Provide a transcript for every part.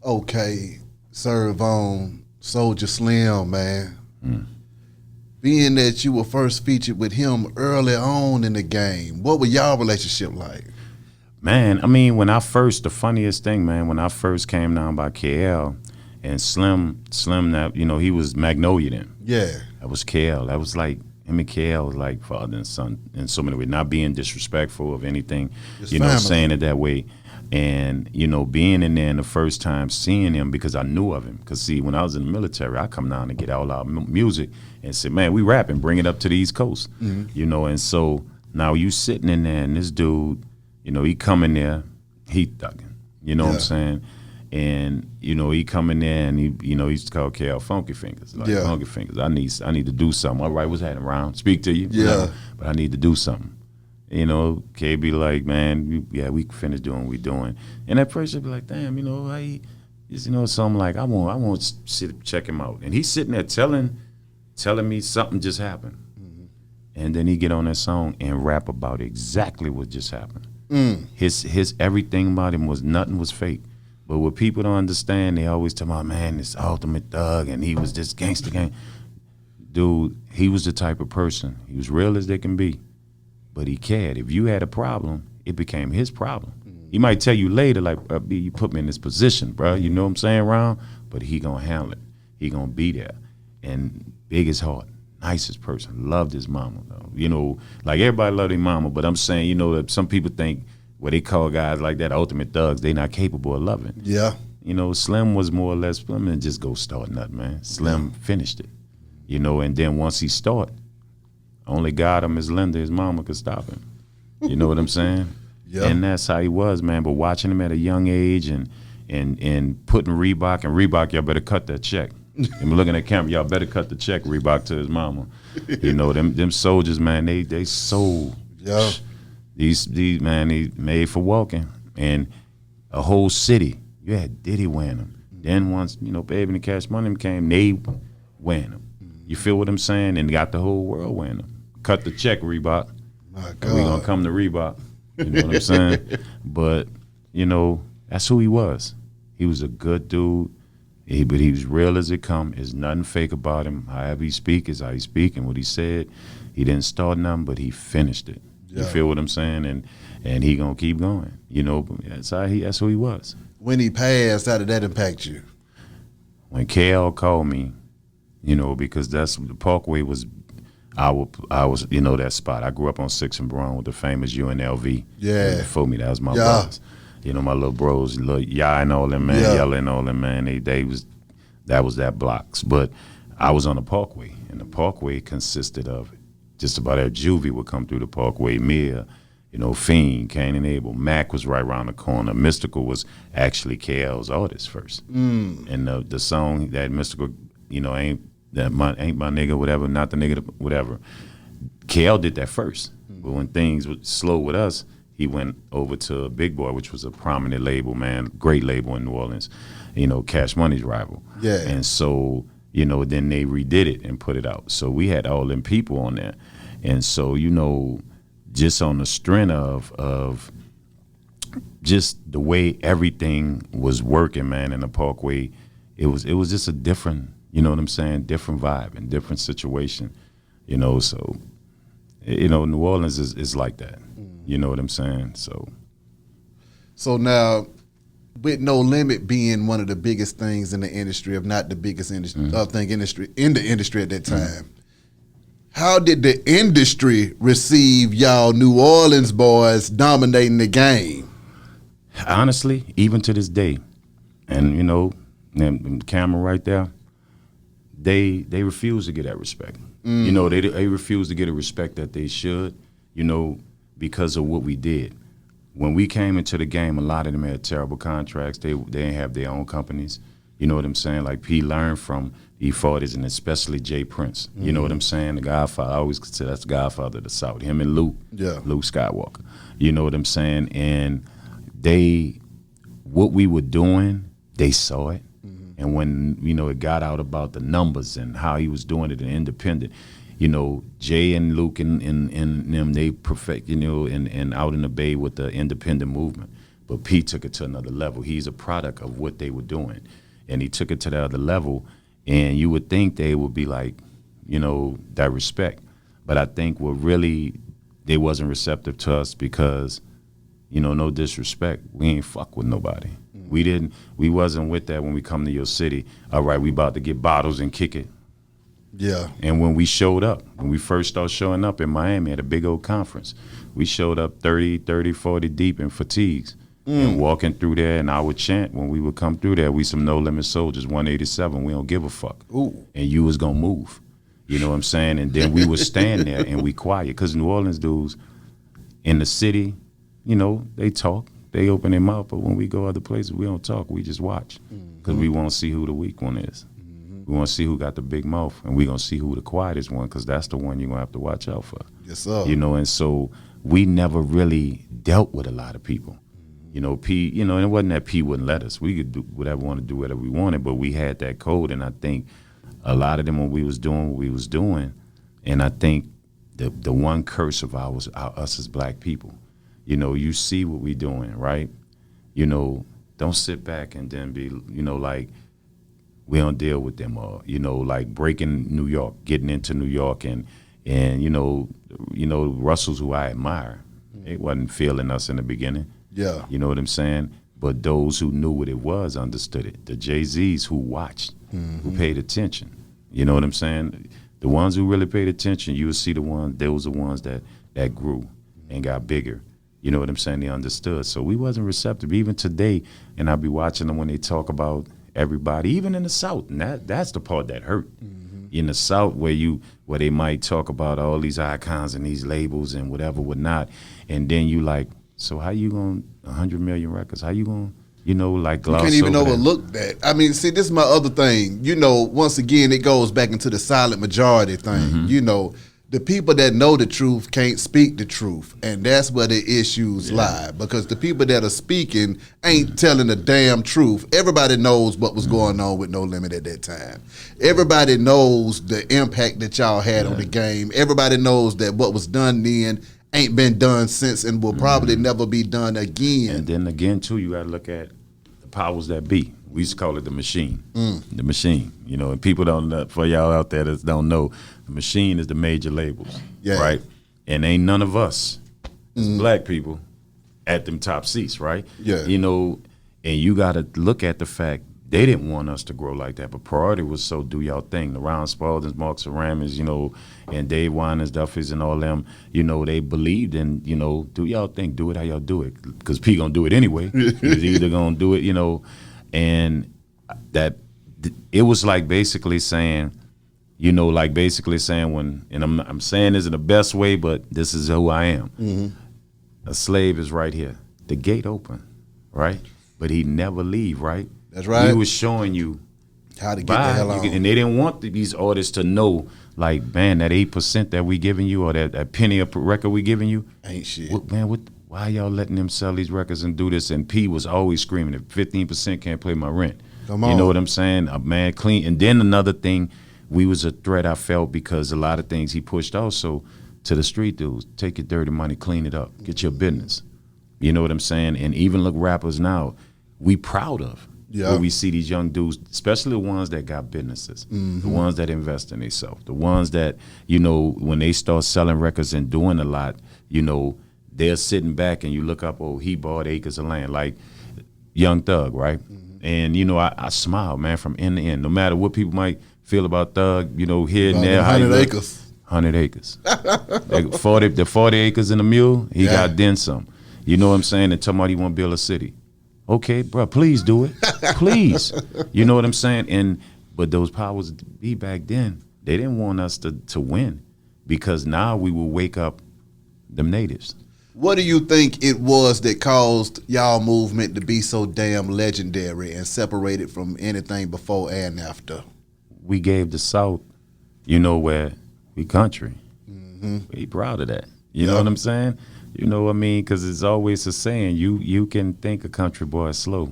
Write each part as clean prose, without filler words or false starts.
Okay, Serv on Soulja Slim, man. Being that you were first featured with him early on in the game, what was y'all relationship like? Man, I mean, the funniest thing, man, when I first came down by KL and Slim, that, he was Magnolia then. Yeah. That was KL. That was like, him and KL was like father and son in so many ways, not being disrespectful of anything, family. saying it that way. And, being in there and the first time seeing him because I knew of him. Because, see, when I was in the military, I come down to get all our music and say, man, we rapping, bring it up to the East Coast. And so now you sitting in there and this dude, he come in there, he thugging, what I'm saying? And, he come in there and he used to call KL Funky Fingers. Like, Funky Fingers, I need to do something. All right, what's happening, around? Speak to you. Yeah. But I need to do something. K be like, man, we finished doing what we doing. And that person be like, damn, so I'm like, I want to check him out. And he's sitting there telling me something just happened. And then he get on that song and rap about exactly what just happened. His everything about him nothing was fake. But what people don't understand, they always tell me, man, this ultimate thug and he was just gangster gang. Dude, he was the type of person, he was real as they can be. But he cared. If you had a problem, it became his problem. He might tell you later, like, you put me in this position, bro. You know what I'm saying, Ron? But he gonna handle it. He gonna be there. And big as heart, nicest person, loved his mama, though. Like everybody loved their mama, but I'm saying, that some people think where they call guys like that ultimate thugs, they not capable of loving. Yeah. Slim was more or less, Slim didn't just go start nothing, man. Slim finished it. And then once he started, only God and his Linda, his mama, could stop him. You know what I'm saying? Yeah. And that's how he was, man. But watching him at a young age and putting Reebok, y'all better cut that check. I'm looking at camera, y'all better cut the check, Reebok, to his mama. Them soldiers, man, they sold. Yeah. These man, they made for walking. And a whole city, you had Diddy wearing them. Then once, Baby and the Cash Money came, they wearing them. You feel what I'm saying? And got the whole world wearing them. Cut the check, Reebok. My God. And we gonna come to Reebok. You know what I'm saying? But, that's who he was. He was a good dude. But he was real as it come. There's nothing fake about him. However he speak is how he speak. And what he said, he didn't start nothing, but he finished it. Yeah. You feel what I'm saying? And he gonna keep going. That's who he was. When he passed, how did that impact you? When KL called me, because that's the Parkway was I was that spot. I grew up on 6th and Brown with the famous UNLV. Yeah. Before me, that was my brothers. My little bros, Yah and all them, man, Yella and all them, man. That was that blocks. But I was on the Parkway, and the Parkway consisted of just about every juvie would come through the Parkway. Mia, Fiend, Cain and Abel. Mac was right around the corner. Mystical was actually KL's artist first. And the song that Mystical, ain't my nigga, whatever, not the nigga, whatever. KL did that first. But when things were slow with us, he went over to Big Boy, which was a prominent label, man, great label in New Orleans, Cash Money's rival. Yeah. And so, then they redid it and put it out. So we had all them people on there. And so, just on the strength of just the way everything was working, man, in the Parkway, it was just a different, different vibe and different situation, so, New Orleans is like that. You know what I'm saying? So now, with No Limit being one of the biggest things in the industry, if not the biggest industry, in the industry at that time, how did the industry receive y'all New Orleans boys dominating the game? Honestly, even to this day, and the camera right there, they refuse to get that respect. They refuse to get a respect that they should, because of what we did. When we came into the game, a lot of them had terrible contracts. They didn't have their own companies. You know what I'm saying? Like P learned from E40s and especially Jay Prince. You know what I'm saying? The Godfather, I always consider that's the Godfather of the South. Him and Luke Skywalker. You know what I'm saying? And what we were doing, they saw it. And when, it got out about the numbers and how he was doing it in independent, Jay and Luke and them, they perfect, and out in the Bay with the independent movement. But P took it to another level. He's a product of what they were doing. And he took it to the other level. And you would think they would be like, you know, that respect. But I think what really, they wasn't receptive to us because, you know, no disrespect, we ain't fuck with nobody. We wasn't with that when we come to your city. All right, we about to get bottles and kick it. Yeah. And when we showed up, when we first started showing up in Miami at a big old conference, we showed up 30, 40 deep in fatigues. And walking through there, and I would chant when we would come through there, we some no limit soldiers, 187, we don't give a fuck. Ooh. And you was gonna move. You know what I'm saying? And then we would stand there and we quiet. Because New Orleans dudes in the city, you know, they talk, they open their mouth, but when we go other places, we don't talk, we just watch. Because we want to see who the weak one is. We want to see who got the big mouth, and we going to see who the quietest one, because that's the one you're going to have to watch out for. Yes, sir. You know, and so we never really dealt with a lot of people. You know, P, you know, and it wasn't that P wouldn't let us. We could do whatever we want to do, whatever we wanted, but we had that code, and I think a lot of them, when we was doing what we was doing, and I think the one curse of us as black people, you know, you see what we doing, right? You know, don't sit back and then be, you know, like, we don't deal with them, or, you know, like breaking New York, getting into New York, and you know, Russells, who I admire, they wasn't feeling us in the beginning. Yeah. You know what I'm saying? But those who knew what it was understood it. The Jay-Z's who watched, who paid attention. You know what I'm saying? The ones who really paid attention, you would see those are the ones that grew and got bigger. You know what I'm saying? They understood. So we wasn't receptive. Even today, and I'll be watching them when they talk about everybody, even in the South, and that's the part that hurt. In the South, where they might talk about all these icons and these labels and whatnot, and then you like, so how you going 100 million records? How you going, you know, like gloss You can't even over overlook that. I mean, see, this is my other thing. You know, once again, it goes back into the silent majority thing. You know, the people that know the truth can't speak the truth, and that's where the issues lie, because the people that are speaking ain't telling the damn truth. Everybody knows what was going on with No Limit at that time. Everybody knows the impact that y'all had on the game. Everybody knows that what was done then ain't been done since and will probably never be done again. And then again, too, you got to look at the powers that be. We used to call it the machine. The machine, you know, and people don't know, for y'all out there that don't know, the machine is the major labels, right? And ain't none of us, as black people, at them top seats, right? Yeah. You know, and you got to look at the fact they didn't want us to grow like that, but priority was so do y'all thing. The Ron Spaldings, Mark Saramis, you know, and Dave Winans, Duffy's, and all them, you know, they believed in, you know, do y'all thing, do it how y'all do it, because P gonna do it anyway. He's either gonna do it, you know, and that it was like basically saying, you know, like basically saying when, and I'm saying this in the best way, but this is who I am. A slave is right here, the gate open, right? But he never leave, right? That's right. He was showing you how to get the hell on. And they didn't want these artists to know, like, man, that 8% that we giving you, or that penny a record we giving you, ain't shit. Why y'all letting them sell these records and do this? And P was always screaming, if 15% can't pay my rent. Come on. You know what I'm saying? A man clean. And then another thing, we was a threat, I felt, because a lot of things he pushed also to the street dudes. Take your dirty money, clean it up, get your business. You know what I'm saying? And even look, rappers now, we proud of. Yeah. When we see these young dudes, especially the ones that got businesses, the ones that invest in themselves, the ones that, you know, when they start selling records and doing a lot, you know, they're sitting back and you look up, oh, he bought acres of land, like Young Thug, right? And, you know, I smile, man, from end to end. No matter what people might feel about Thug, you know, here and there. 100 acres. 100 acres. Like the 40 acres in a mule, he got then some. You know what I'm saying? And talking about he want to build a city. Okay, bro, please do it. Please. You know what I'm saying? But those powers be back then, they didn't want us to win, because now we will wake up them natives. What do you think it was that caused y'all movement to be so damn legendary and separated from anything before and after? We gave the South, you know, where we country. We proud of that. You know what I'm saying? You know what I mean? Because it's always a saying, you can think a country boy is slow.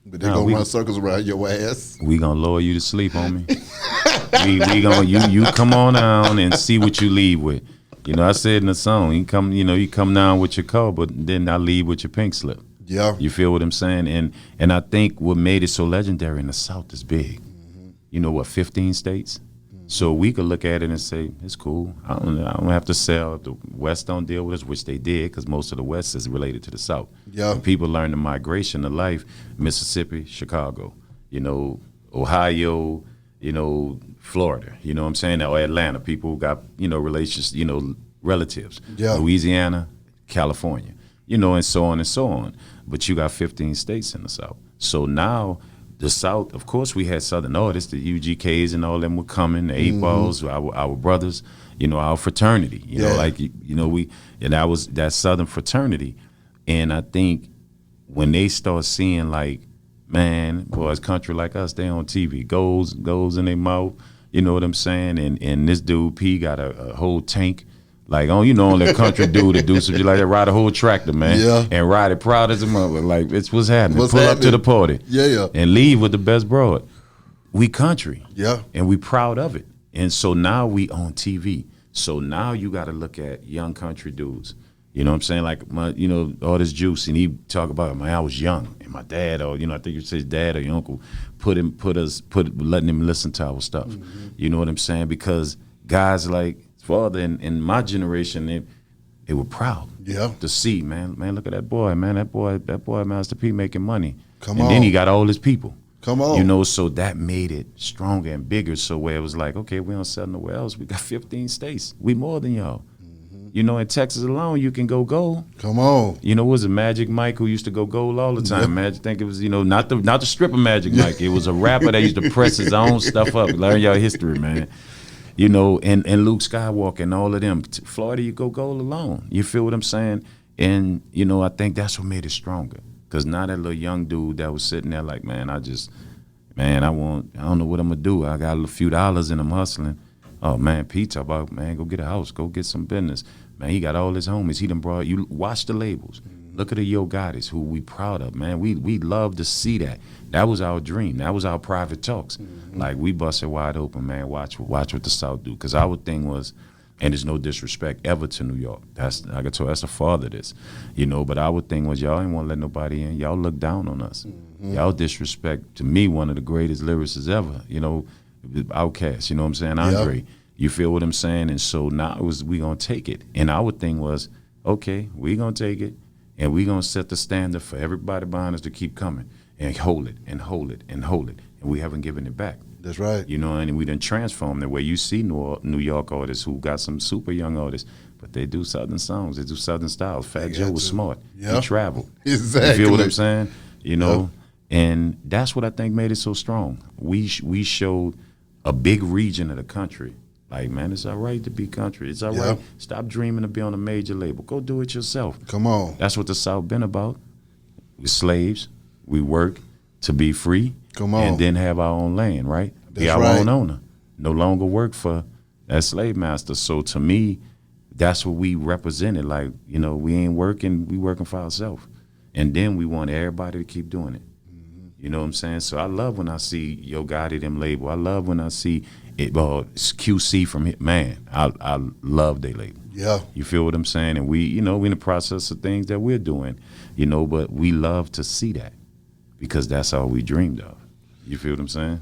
But they're going to run circles around your ass. We going to lower you to sleep, homie. we going you come on down and see what you leave with. You know, I said in the song, you come down with your car, but then I leave with your pink slip. Yeah. You feel what I'm saying? And I think what made it so legendary in the South is big. You know what, 15 states? So we could look at it and say, it's cool. I don't have to sell. If the West don't deal with us, which they did, because most of the West is related to the South. Yeah. And people learn the migration of life, Mississippi, Chicago, you know, Ohio, you know, Florida, you know what I'm saying? Or Atlanta, people who got, you know, relations, you know, relatives. Yeah. Louisiana, California, you know, and so on and so on. But you got 15 states in the South. So now the South, of course, we had Southern artists, the UGKs and all them were coming, the 8 Balls, our brothers, you know, our fraternity, you know, like, you know, and that was that Southern fraternity. And I think when they start seeing like, man, boys, country like us, they on TV, goes in their mouth, you know what I'm saying? And this dude, P, got a whole tank. Like, you know, only a country dude to do some shit like that, ride a whole tractor, man. Yeah. And ride it proud as a mother. Like, it's what's happening. What's Pull happening? up to the party. Yeah. And leave with the best broad. We country. Yeah. And we proud of it. And so now we on TV. So now you got to look at young country dudes. You know what I'm saying? Like, you know, all this juice. And he talk about, man, I was young. And my dad, or, you know, I think you say his dad or your uncle, letting him listen to our stuff. You know what I'm saying? Because guys like his father in my generation, they were proud. Yeah. To see, man, look at that boy, man. That boy, Master P making money. Come and on. then he got all his people. Come on. You know, so that made it stronger and bigger. So where it was like, okay, we don't sell nowhere else. We got 15 states. We more than y'all. You know, in Texas alone, you can go gold. Come on. You know, it was a Magic Mike who used to go gold all the time. Magic, think it was, you know, not the stripper Magic Mike. It was a rapper that used to press his own stuff up. Learn your history, man. You know, and Luke Skywalker and all of them. Florida, you go gold alone. You feel what I'm saying? And, you know, I think that's what made it stronger. Because now that little young dude that was sitting there like, man, I don't know what I'm going to do. I got a few dollars and I'm hustling. Oh, man, Pete talk about, man, go get a house, go get some business. Man, he got all his homies. He done brought, you watch the labels. Look at the Yo Gottis, who we proud of, man. We love to see that. That was our dream. That was our private talks. Like, we busted wide open, man. Watch what the South do. Because our thing was, and there's no disrespect ever to New York. That's, like I told you, that's the father of this. You know, but our thing was, y'all ain't want to let nobody in. Y'all look down on us. Y'all disrespect, to me, one of the greatest lyricists ever. You know, Outkast, you know what I'm saying? Andre. You feel what I'm saying? And so now we going to take it. And our thing was, okay, we going to take it, and we going to set the standard for everybody behind us to keep coming and hold it and hold it and hold it. And we haven't given it back. That's right. You know, and we done transformed the way you see New York artists who got some super young artists, but they do Southern songs. They do Southern styles. Fat Joe was smart. He traveled. Exactly. You feel what I'm saying? You know, and that's what I think made it so strong. We showed a big region of the country. Like, man, it's all right to be country. It's all right. Stop dreaming to be on a major label. Go do it yourself. Come on. That's what the South been about. We're slaves. We work to be free. Come on. And then have our own land, right? Be our own owner. No longer work for that slave master. So to me, that's what we represented. Like, you know, we ain't working. We working for ourselves. And then we want everybody to keep doing it. You know what I'm saying? So I love when I see Yo Gotti them label. I love when I see it, QC from it. Man, I love they label. Yeah. You feel what I'm saying? And we, you know, we in the process of things that we're doing, you know, but we love to see that because that's all we dreamed of. You feel what I'm saying?